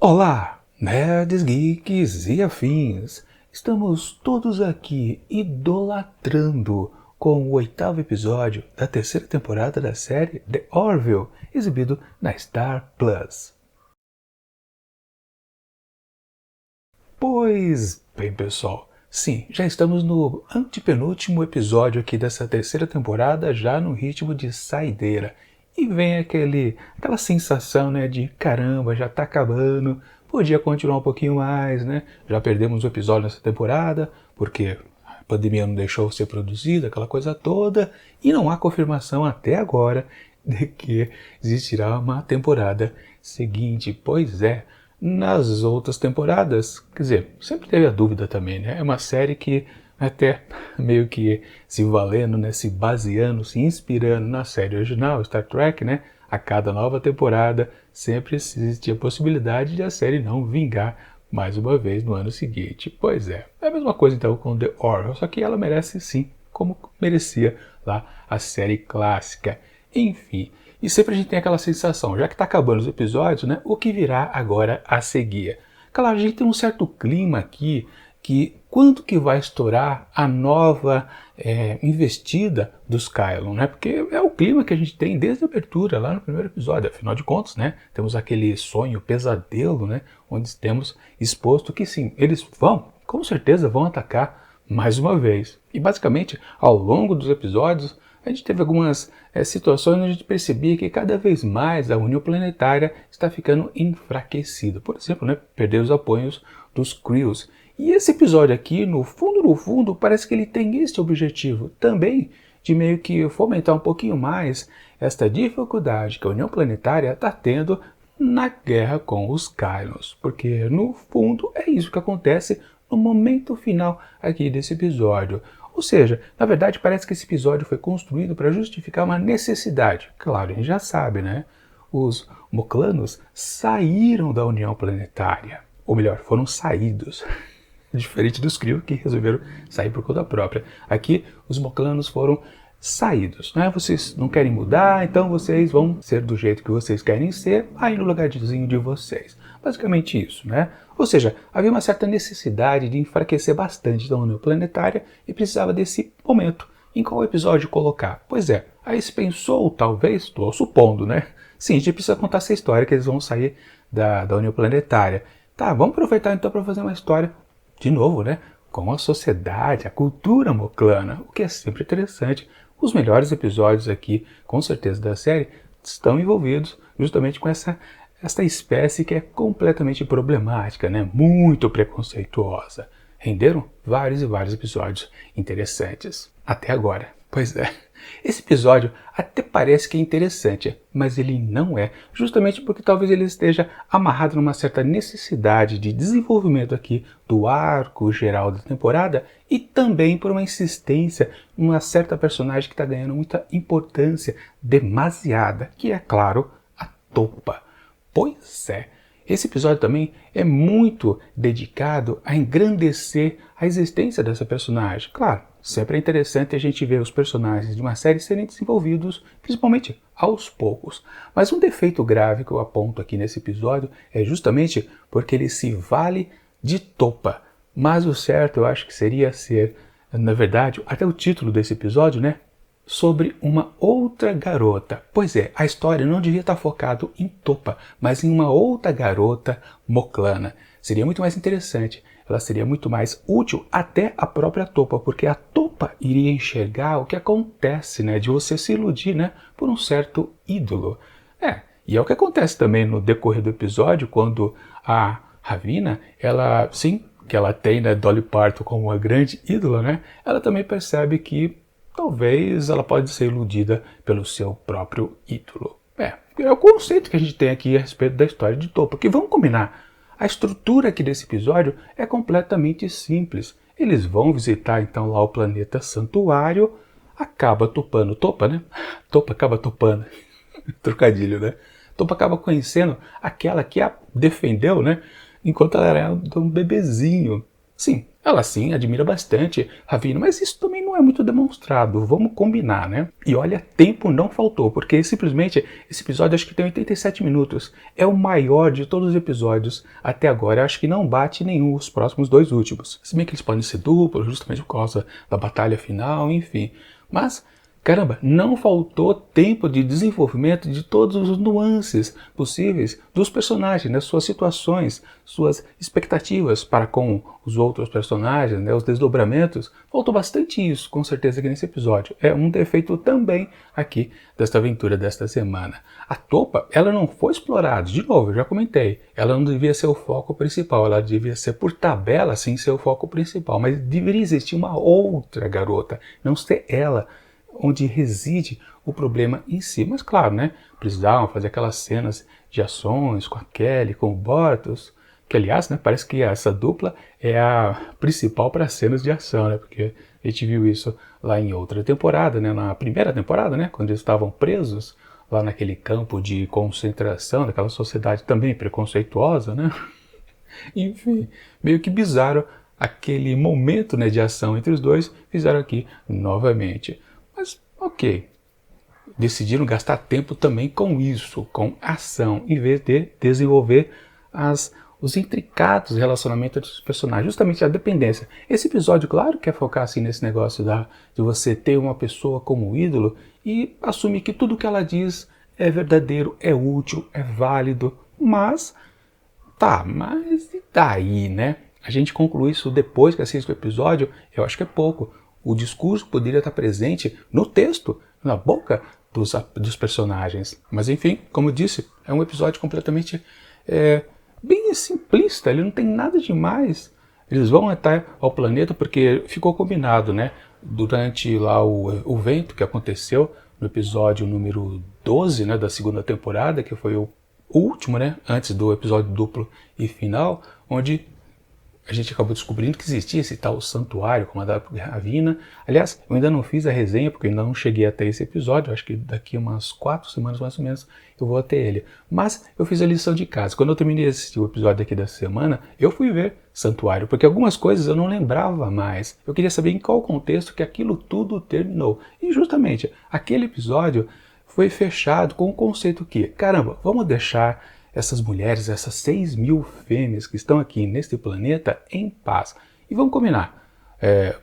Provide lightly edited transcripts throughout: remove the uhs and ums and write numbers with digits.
Olá, nerds, geeks e afins! Estamos todos aqui idolatrando com o 8º episódio da terceira temporada da série The Orville, exibido na Star Plus. Pois bem, pessoal, sim, já estamos no antepenúltimo episódio aqui dessa terceira temporada, já no ritmo de saideira. E vem aquela sensação, né, de caramba, já tá acabando, podia continuar um pouquinho mais, né? Já perdemos um episódio nessa temporada, porque a pandemia não deixou ser produzida, aquela coisa toda, e não há confirmação até agora de que existirá uma temporada seguinte. Pois é, nas outras temporadas, quer dizer, sempre teve a dúvida também, né? É uma série que até meio que se valendo, né, se baseando, se inspirando na série original, Star Trek, né, a cada nova temporada sempre existe a possibilidade de a série não vingar mais uma vez no ano seguinte. Pois é a mesma coisa então com The Orville, só que ela merece sim, como merecia lá a série clássica. Enfim, e sempre a gente tem aquela sensação, já que está acabando os episódios, né, o que virá agora a seguir? Claro, a gente tem um certo clima aqui, que quando que vai estourar a nova investida dos Kylon, né? Porque é o clima que a gente tem desde a abertura, lá no primeiro episódio. Afinal de contas, né? Temos aquele sonho, pesadelo, né? Onde temos exposto que sim, eles vão, com certeza vão atacar mais uma vez. E basicamente, ao longo dos episódios, a gente teve algumas situações onde a gente percebia que cada vez mais a União Planetária está ficando enfraquecida. Por exemplo, né? Perder os apoios dos Crews. E esse episódio aqui, no fundo, parece que ele tem esse objetivo também, de meio que fomentar um pouquinho mais esta dificuldade que a União Planetária está tendo na guerra com os Kylons. Porque, no fundo, é isso que acontece no momento final aqui desse episódio. Ou seja, na verdade, parece que esse episódio foi construído para justificar uma necessidade. Claro, a gente já sabe, né? Os Moclanos saíram da União Planetária. Ou melhor, foram saídos. Diferente dos Kree que resolveram sair por conta própria. Aqui, os Moclanos foram saídos, né? Vocês não querem mudar, então vocês vão ser do jeito que vocês querem ser, aí no lugarzinho de vocês. Basicamente isso, né? Ou seja, havia uma certa necessidade de enfraquecer bastante a União Planetária e precisava desse momento. Em qual episódio colocar? Pois é, aí se pensou, talvez, estou supondo, né? Sim, a gente precisa contar essa história que eles vão sair da União Planetária. Tá, vamos aproveitar então para fazer uma história de novo, né, com a sociedade, a cultura moclana, o que é sempre interessante. Os melhores episódios aqui, com certeza, da série, estão envolvidos justamente com essa espécie que é completamente problemática, né, muito preconceituosa. Renderam vários e vários episódios interessantes até agora. Pois é. Esse episódio até parece que é interessante, mas ele não é, justamente porque talvez ele esteja amarrado numa certa necessidade de desenvolvimento aqui do arco geral da temporada e também por uma insistência numa certa personagem que está ganhando muita importância, demasiada, que é, claro, a Topa. Pois é. Esse episódio também é muito dedicado a engrandecer a existência dessa personagem. Claro, sempre é interessante a gente ver os personagens de uma série serem desenvolvidos, principalmente aos poucos. Mas um defeito grave que eu aponto aqui nesse episódio é justamente porque ele se vale de Topa. Mas o certo eu acho que seria ser, na verdade, até o título desse episódio, né? Sobre uma outra garota. Pois é, a história não devia estar focado em Topa, mas em uma outra garota moclana. Seria muito mais interessante, ela seria muito mais útil até a própria Topa, porque a Topa iria enxergar o que acontece, né, de você se iludir, né, por um certo ídolo. E é o que acontece também no decorrer do episódio, quando a Ravina, ela, sim, que ela tem, né, Dolly Parton como uma grande ídola, né, ela também percebe que talvez ela pode ser iludida pelo seu próprio ídolo. É o conceito que a gente tem aqui a respeito da história de Topa. Porque vamos combinar, a estrutura aqui desse episódio é completamente simples. Eles vão visitar então lá o planeta Santuário, acaba topando, Topa, né? Topa acaba topando, trocadilho, né? Topa acaba conhecendo aquela que a defendeu, né? Enquanto ela era um bebezinho. Sim, Ela sim admira bastante Ravina, mas isso também não é muito demonstrado, vamos combinar, né? E olha, tempo não faltou, porque simplesmente esse episódio acho que tem 87 minutos. É o maior de todos os episódios até agora, acho que não bate nenhum os próximos dois últimos. Se bem que eles podem ser duplos, justamente por causa da batalha final, enfim. Mas caramba, não faltou tempo de desenvolvimento de todas as nuances possíveis dos personagens, né? Suas situações, suas expectativas para com os outros personagens, né? Os desdobramentos. Faltou bastante isso, com certeza, aqui nesse episódio. É um defeito também aqui desta aventura desta semana. A Toppa, ela não foi explorada, de novo, eu já comentei. Ela não devia ser o foco principal, ela devia ser, por tabela, sim, ser o foco principal. Mas deveria existir uma outra garota, não ser ela, onde reside o problema em si. Mas claro, né, precisavam fazer aquelas cenas de ações com a Kelly, com o Bortos, que aliás, né, parece que essa dupla é a principal para cenas de ação, né, porque a gente viu isso lá em outra temporada, né, na primeira temporada, né, quando eles estavam presos lá naquele campo de concentração, daquela sociedade também preconceituosa, né. Enfim, meio que bizarro aquele momento, né, de ação entre os dois, fizeram aqui novamente. Mas, ok, decidiram gastar tempo também com isso, com ação, em vez de desenvolver os intricados relacionamentos dos personagens, justamente a dependência. Esse episódio, claro, quer focar assim nesse negócio de você ter uma pessoa como ídolo e assumir que tudo que ela diz é verdadeiro, é útil, é válido, mas e daí, né? A gente conclui isso depois que assiste o episódio, eu acho que é pouco. O discurso poderia estar presente no texto, na boca dos personagens. Mas enfim, como eu disse, é um episódio completamente bem simplista, ele não tem nada demais. Eles vão até ao planeta porque ficou combinado, né? Durante lá o evento que aconteceu no episódio número 12, né, da segunda temporada, que foi o último, né, antes do episódio duplo e final, onde a gente acabou descobrindo que existia esse tal santuário comandado por Ravina. Aliás, eu ainda não fiz a resenha, porque eu ainda não cheguei até esse episódio. Acho que daqui umas 4 semanas, mais ou menos, eu vou até ele. Mas eu fiz a lição de casa. Quando eu terminei de assistir o episódio aqui dessa semana, eu fui ver santuário, porque algumas coisas eu não lembrava mais. Eu queria saber em qual contexto que aquilo tudo terminou. E justamente, aquele episódio foi fechado com o conceito que, caramba, vamos deixar essas mulheres, essas 6.000 fêmeas que estão aqui neste planeta em paz. E vamos combinar,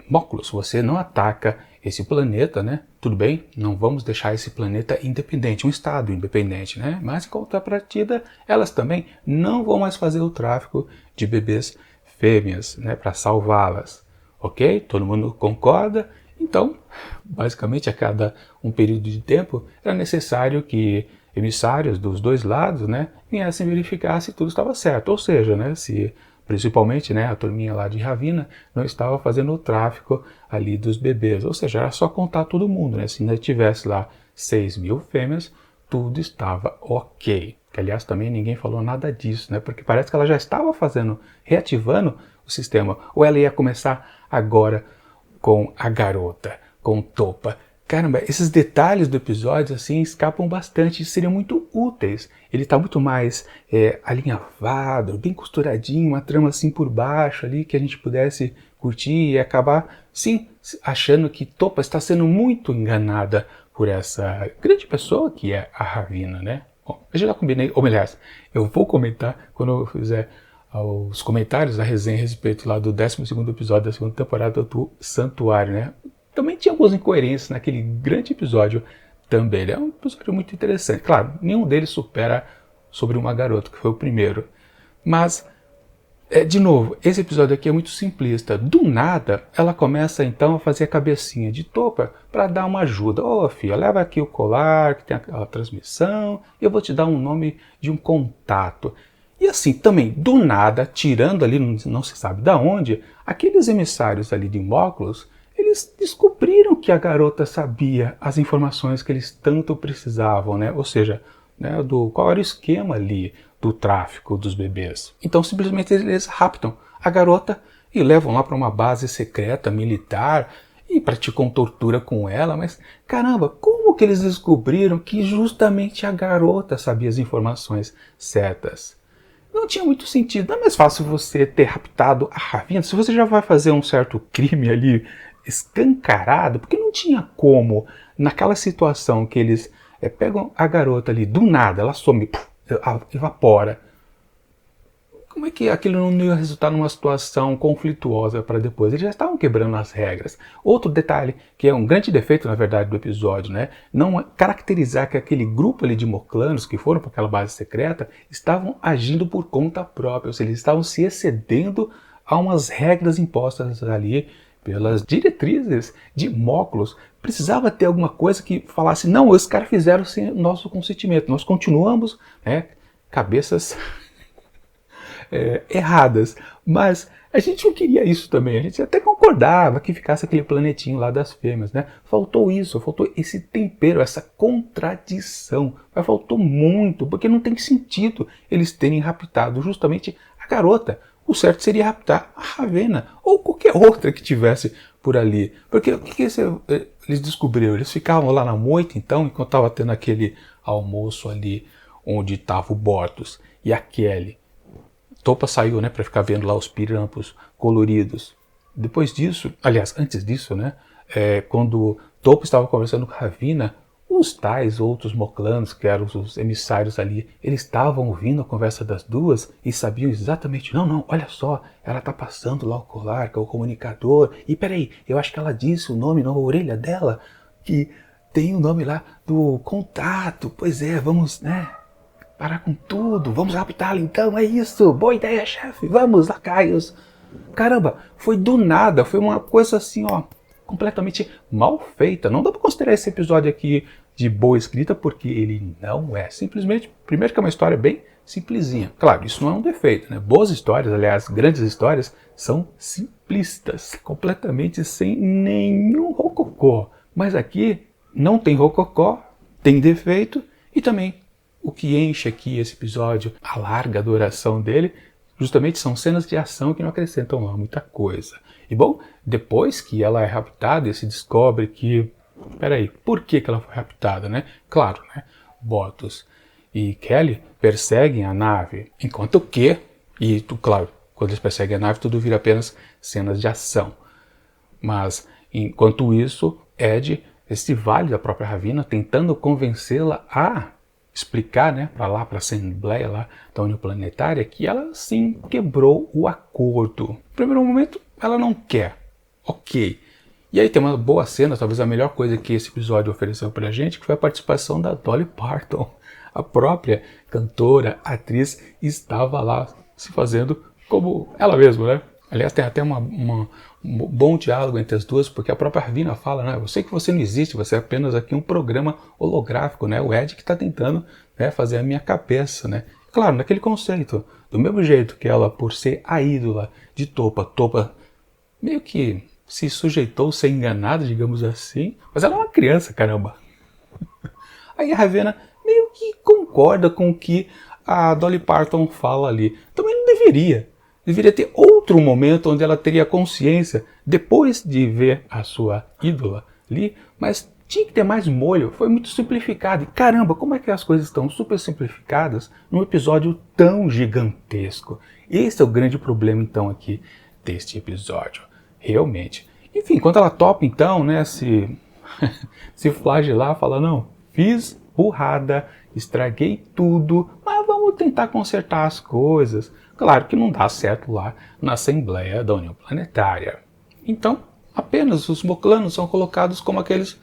Móculos, você não ataca esse planeta, né? Tudo bem, não vamos deixar esse planeta independente, um estado independente, né? Mas em contrapartida, elas também não vão mais fazer o tráfico de bebês fêmeas, né? Para salvá-las, ok? Todo mundo concorda? Então, basicamente, a cada um período de tempo, era necessário que emissários dos dois lados, né, viessem verificar se tudo estava certo. Ou seja, né, se principalmente, né, a turminha lá de Ravina não estava fazendo o tráfico ali dos bebês. Ou seja, era só contar todo mundo, né? Se ainda tivesse lá 6.000 fêmeas, tudo estava ok. Que, aliás, também ninguém falou nada disso, né? Porque parece que ela já estava reativando o sistema. Ou ela ia começar agora com a garota, com Toppa. Caramba, esses detalhes do episódio assim escapam bastante e seriam muito úteis. Ele está muito mais alinhavado, bem costuradinho, uma trama assim por baixo ali que a gente pudesse curtir e acabar, sim, achando que Toppa está sendo muito enganada por essa grande pessoa que é a Ravina, né? Bom, eu já combinei, ou melhor, eu vou comentar quando eu fizer os comentários da resenha a respeito lá do 12º episódio da segunda temporada do Santuário, né? Também tinha algumas incoerências naquele grande episódio também. Ele é um episódio muito interessante. Claro, nenhum deles supera Sobre uma Garota, que foi o primeiro. Mas, de novo, esse episódio aqui é muito simplista. Do nada, ela começa então a fazer a cabecinha de Toppa para dar uma ajuda. Ô, filha, leva aqui o colar, que tem aquela transmissão, e eu vou te dar um nome de um contato. E assim, também, do nada, tirando ali, não se sabe de onde, aqueles emissários ali de Móculos, eles descobriram que a garota sabia as informações que eles tanto precisavam, né? Ou seja, né, qual era o esquema ali do tráfico dos bebês. Então simplesmente eles raptam a garota e levam lá para uma base secreta militar e praticam tortura com ela, mas caramba, como que eles descobriram que justamente a garota sabia as informações certas? não tinha muito sentido. Não é mais fácil você ter raptado a Ravina, se você já vai fazer um certo crime ali escancarado, porque não tinha como, naquela situação que eles pegam a garota ali, do nada, ela some, evapora. Como é que aquilo não ia resultar numa situação conflituosa para depois? Eles já estavam quebrando as regras. Outro detalhe, que é um grande defeito, na verdade, do episódio, né? Não caracterizar que aquele grupo ali de moclanos que foram para aquela base secreta estavam agindo por conta própria, ou seja, eles estavam se excedendo a umas regras impostas ali pelas diretrizes de Móculos. Precisava ter alguma coisa que falasse, não, os caras fizeram sem nosso consentimento, nós continuamos, né, cabeças erradas, mas a gente não queria isso também, a gente até concordava que ficasse aquele planetinho lá das fêmeas, né? Faltou isso, faltou esse tempero, essa contradição, mas faltou muito, porque não tem sentido eles terem raptado justamente a garota. O certo seria raptar a Ravenna, ou qualquer outra que tivesse por ali. Porque o que eles descobriram? Eles ficavam lá na moita, então, enquanto estava tendo aquele almoço ali, onde estava o Bortus e a Kelly. Topa saiu, né, para ficar vendo lá os pirampos coloridos. Depois disso, aliás, antes disso, né, quando Topa estava conversando com a Ravina, os tais outros moclanos, que eram os emissários ali, eles estavam ouvindo a conversa das duas e sabiam exatamente, não, olha só, ela está passando lá o colar, que é o comunicador, e peraí, eu acho que ela disse o nome na orelha dela, que tem o nome lá do contato, pois é, vamos, né, parar com tudo, vamos raptá-la então, é isso, boa ideia, chefe, vamos, lacaios. Caramba, foi do nada, foi uma coisa assim, ó, completamente mal feita. Não dá pra considerar esse episódio aqui de boa escrita, porque ele não é. Simplesmente, primeiro que é uma história bem simplesinha. Claro, isso não é um defeito, né? Boas histórias, aliás, grandes histórias, são simplistas, completamente sem nenhum rococó. Mas aqui não tem rococó, tem defeito e também o que enche aqui esse episódio, a larga duração dele, justamente são cenas de ação que não acrescentam lá muita coisa. E bom, depois que ela é raptada e se descobre que... Peraí, por que ela foi raptada, né? Claro, né? Bortus e Kelly perseguem a nave, enquanto que... E, claro, quando eles perseguem a nave, tudo vira apenas cenas de ação. Mas, enquanto isso, Ed, esse vale da própria Ravina, tentando convencê-la a explicar, né, para lá, para a Assembleia lá da União Planetária, que ela sim quebrou o acordo. No primeiro momento, ela não quer. Ok. E aí tem uma boa cena, talvez a melhor coisa que esse episódio ofereceu pra gente, que foi a participação da Dolly Parton. A própria cantora, atriz, estava lá se fazendo como ela mesma, né? Aliás, tem até um bom diálogo entre as duas, porque a própria Ravina fala, né? Eu sei que você não existe, você é apenas aqui um programa holográfico, né? O Ed que está tentando, né, fazer a minha cabeça, né? Claro, naquele conceito, do mesmo jeito que ela, por ser a ídola de Topa meio que se sujeitou a ser enganada, digamos assim, mas ela é uma criança, caramba. Aí a Ravena meio que concorda com o que a Dolly Parton fala ali. Também não deveria. Deveria ter outro momento onde ela teria consciência, depois de ver a sua ídola ali, mas tinha que ter mais molho, foi muito simplificado. E caramba, como é que as coisas estão super simplificadas num episódio tão gigantesco? Esse é o grande problema, então, aqui deste episódio, realmente. Enfim, quando ela topa, então, né, se flagelar, fala, não, fiz burrada, estraguei tudo, mas vamos tentar consertar as coisas. Claro que não dá certo lá na Assembleia da União Planetária. Então, apenas os moclanos são colocados como aqueles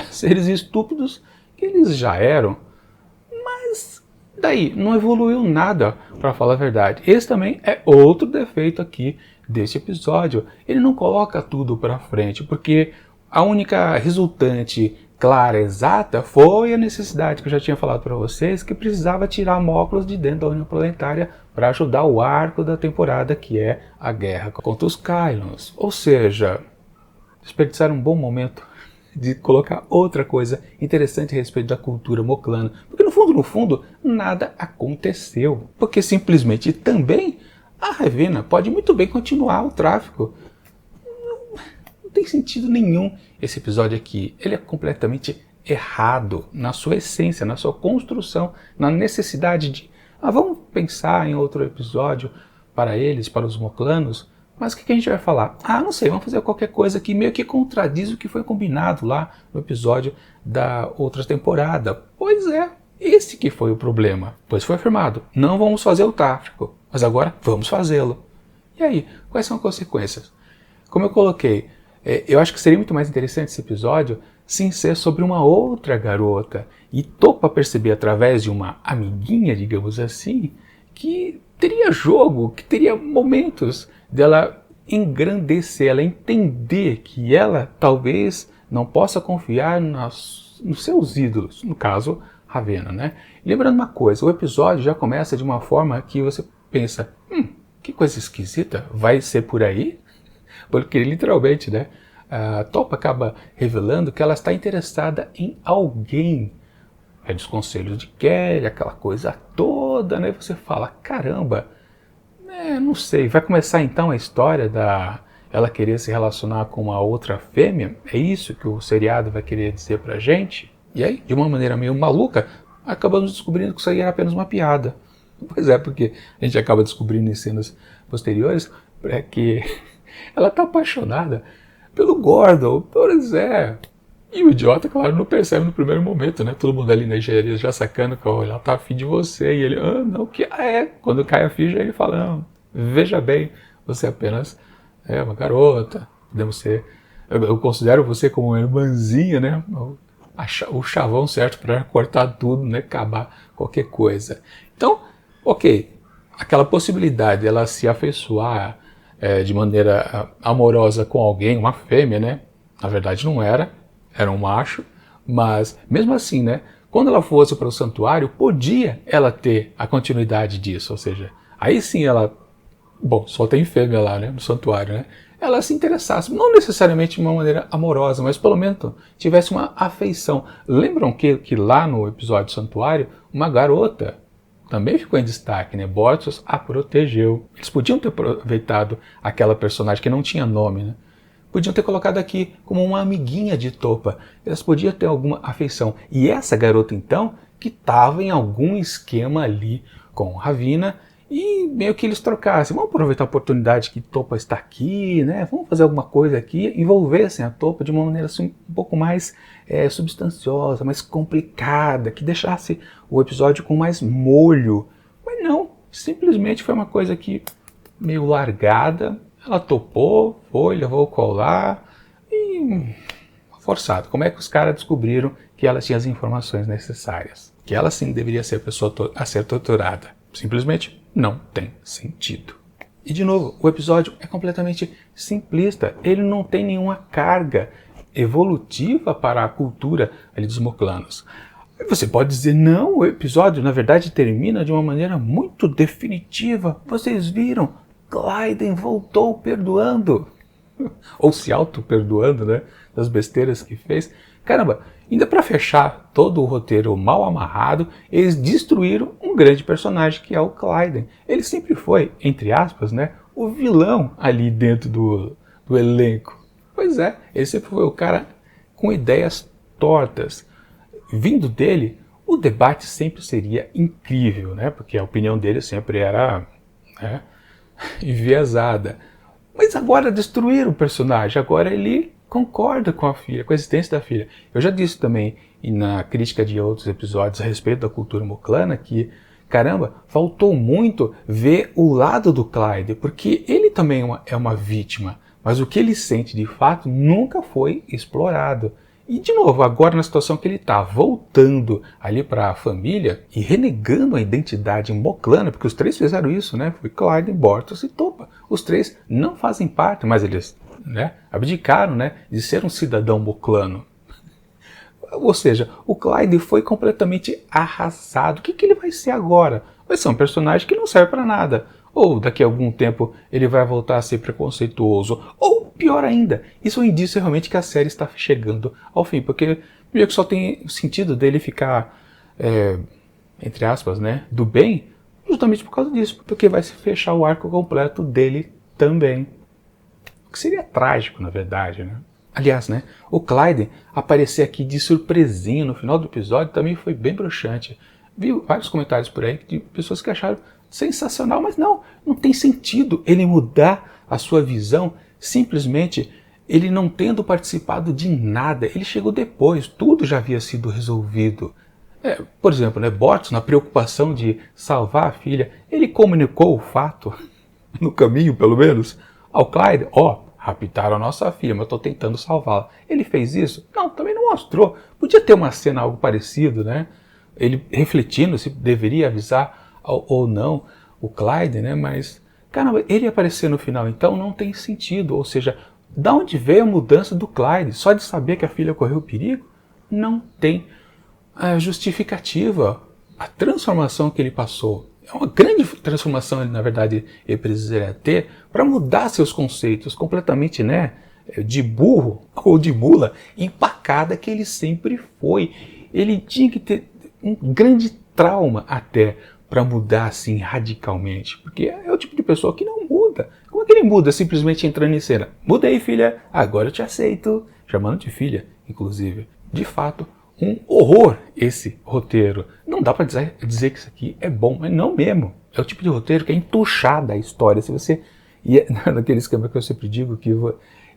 seres estúpidos que eles já eram. Mas daí, não evoluiu nada, para falar a verdade. Esse também é outro defeito aqui deste episódio. Ele não coloca tudo para frente, porque a única resultante clara, exata, foi a necessidade que eu já tinha falado para vocês, que precisava tirar Móculos de dentro da União Planetária para ajudar o arco da temporada, que é a guerra contra os Kylons. Ou seja, desperdiçaram um bom momento de colocar outra coisa interessante a respeito da cultura moclana. Porque no fundo, nada aconteceu. Porque simplesmente também a Ravena pode muito bem continuar o tráfico. Não tem sentido nenhum esse episódio aqui. Ele é completamente errado na sua essência, na sua construção, na necessidade de Ah, vamos pensar em outro episódio para eles, para os moclanos, mas o que a gente vai falar? Ah, não sei, vamos fazer qualquer coisa que meio que contradiz o que foi combinado lá no episódio da outra temporada. Pois é, esse que foi o problema. Pois foi afirmado, não vamos fazer o tráfico, mas agora vamos fazê-lo. E aí, quais são as consequências? Como eu coloquei, eu acho que seria muito mais interessante esse episódio sim ser sobre uma outra garota. E tô para perceber através de uma amiguinha, digamos assim, que teria jogo, que teria momentos dela engrandecer, ela entender que ela talvez não possa confiar nos seus ídolos, no caso, Ravenna, né? Lembrando uma coisa, o episódio já começa de uma forma que você pensa, que coisa esquisita, vai ser por aí? Porque literalmente, né, a Toppa acaba revelando que ela está interessada em alguém. Pede os conselhos de Kelly, aquela coisa toda, né? Você fala, caramba, não sei, vai começar então a história da ela querer se relacionar com uma outra fêmea? É isso que o seriado vai querer dizer pra gente? E aí, de uma maneira meio maluca, acabamos descobrindo que isso aí era apenas uma piada. Pois é, porque a gente acaba descobrindo em cenas posteriores que ela tá apaixonada pelo Gordon, pois é. E o idiota, claro, não percebe no primeiro momento, né? Todo mundo ali na engenharia já sacando que ela tá afim de você. E ele, não, que é. Quando cai a ficha, ele fala, não, veja bem, você apenas é uma garota. Podemos ser. Eu considero você como uma irmãzinha, né? O chavão certo para cortar tudo, né? Acabar qualquer coisa. Então, ok, aquela possibilidade de ela se afeiçoar de maneira amorosa com alguém, uma fêmea, né? Na verdade não era um macho, mas mesmo assim, né? Quando ela fosse para o santuário, podia ela ter a continuidade disso, ou seja, aí sim ela, bom, só tem fêmea lá, né? No santuário, né? Ela se interessasse, não necessariamente de uma maneira amorosa, mas pelo menos tivesse uma afeição. Lembram que lá no episódio do santuário, uma garota também ficou em destaque, né? Bortos a protegeu. Eles podiam ter aproveitado aquela personagem que não tinha nome, né? Podiam ter colocado aqui como uma amiguinha de Toppa. Elas podiam ter alguma afeição. E essa garota, então, que estava em algum esquema ali com Ravenna, e meio que eles trocassem. Vamos aproveitar a oportunidade que Toppa está aqui, né? Vamos fazer alguma coisa aqui, envolvessem a Toppa de uma maneira assim, um pouco mais substanciosa, mais complicada, que deixasse o episódio com mais molho. Mas não, simplesmente foi uma coisa que meio largada. Ela topou, foi, levou o colar e forçado. Como é que os caras descobriram que ela tinha as informações necessárias? Que ela sim deveria ser a pessoa a ser torturada. Simplesmente não tem sentido. E de novo, o episódio é completamente simplista. Ele não tem nenhuma carga evolutiva para a cultura ali dos moclanos. Você pode dizer, não, o episódio na verdade termina de uma maneira muito definitiva. Vocês viram? Clyden voltou perdoando. Ou se auto-perdoando, né? Das besteiras que fez. Caramba, ainda para fechar todo o roteiro mal amarrado, eles destruíram um grande personagem que é o Clyden. Ele sempre foi, entre aspas, né, o vilão ali dentro do elenco. Pois é, ele sempre foi o cara com ideias tortas. Vindo dele, o debate sempre seria incrível, né? Porque a opinião dele sempre era enviesada. Mas agora destruíram o personagem, agora ele concorda com a filha, com a existência da filha. Eu já disse também na crítica de outros episódios a respeito da cultura moclana que, caramba, faltou muito ver o lado do Clyde, porque ele também é uma vítima, mas o que ele sente de fato nunca foi explorado. E de novo, agora na situação que ele está, voltando ali para a família e renegando a identidade moclana, porque os três fizeram isso, né? Foi Clyden, Bortos e Toppa. Os três não fazem parte, mas eles, né, abdicaram, né, de ser um cidadão moclano. Ou seja, o Clyde foi completamente arrasado. O que ele vai ser agora? Vai ser um personagem que não serve para nada. Ou daqui a algum tempo ele vai voltar a ser preconceituoso. Ou pior ainda, isso é um indício realmente que a série está chegando ao fim. Porque meio que só tem sentido dele ficar, entre aspas, né, do bem, justamente por causa disso. Porque vai se fechar o arco completo dele também. O que seria trágico, na verdade, né? Aliás, né, o Clyden aparecer aqui de surpresinha no final do episódio também foi bem broxante. vi vários comentários por aí de pessoas que acharam sensacional, mas não tem sentido ele mudar a sua visão simplesmente ele não tendo participado de nada. Ele chegou depois, tudo já havia sido resolvido. Por exemplo, né, Bortus, na preocupação de salvar a filha, ele comunicou o fato, no caminho pelo menos, ao Clyde, raptaram a nossa filha, mas eu estou tentando salvá-la. Ele fez isso? Não, também não mostrou. Podia ter uma cena algo parecido, né? Ele refletindo se deveria avisar ou não o Clyde, né? Mas, caramba, ele aparecer no final, então não tem sentido. Ou seja, da onde veio a mudança do Clyde? Só de saber que a filha correu perigo? Não tem justificativa. A transformação que ele passou é uma grande transformação, na verdade, ele precisaria ter para mudar seus conceitos completamente, né, de burro ou de mula empacada que ele sempre foi. Ele tinha que ter um grande trauma até para mudar assim radicalmente, porque é o tipo de pessoa que não muda. Como é que ele muda simplesmente entrando em cena? Muda aí, filha, agora eu te aceito, chamando de filha, inclusive. De fato, um horror esse roteiro. Não dá para dizer que isso aqui é bom, mas não mesmo. É o tipo de roteiro que é entuchada a história. Se você, naquele esquema que eu sempre digo, que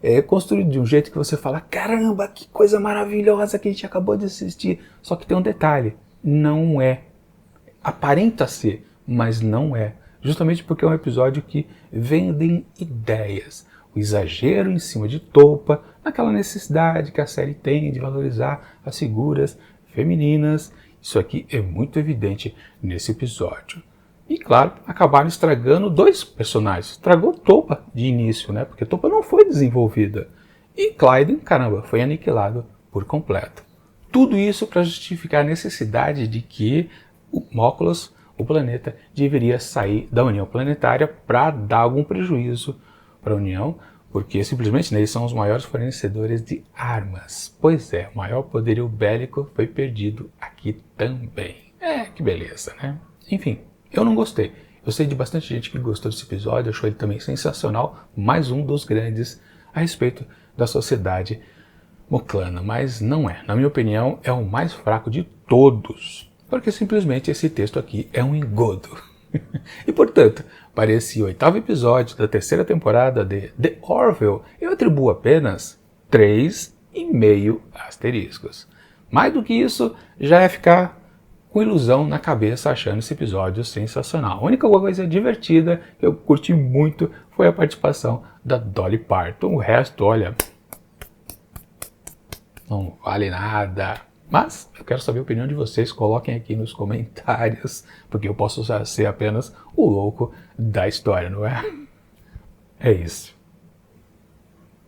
é construído de um jeito que você fala, caramba, que coisa maravilhosa que a gente acabou de assistir. Só que tem um detalhe, não é. Aparenta ser, mas não é. Justamente porque é um episódio que vendem ideias. O exagero em cima de Topa, naquela necessidade que a série tem de valorizar as figuras femininas. Isso aqui é muito evidente nesse episódio. E claro, acabaram estragando dois personagens. Estragou Topa de início, né? Porque Topa não foi desenvolvida. E Clyde, caramba, foi aniquilado por completo. Tudo isso para justificar a necessidade de que o Móculos, o planeta, deveria sair da União Planetária para dar algum prejuízo para a União, porque simplesmente eles são os maiores fornecedores de armas. Pois é, o maior poderio bélico foi perdido aqui também. Que beleza, né? Enfim, eu não gostei. Eu sei de bastante gente que gostou desse episódio, achou ele também sensacional, mais um dos grandes a respeito da sociedade moclana, mas não é. Na minha opinião, é o mais fraco de todos, porque simplesmente esse texto aqui é um engodo. E portanto, para esse 8º episódio da 3ª temporada de The Orville, eu atribuo apenas 3,5 asteriscos. Mais do que isso, já é ficar com ilusão na cabeça achando esse episódio sensacional. A única coisa divertida que eu curti muito foi a participação da Dolly Parton. O resto, olha, não vale nada. Mas eu quero saber a opinião de vocês, coloquem aqui nos comentários, porque eu posso ser apenas o louco da história, não é? É isso.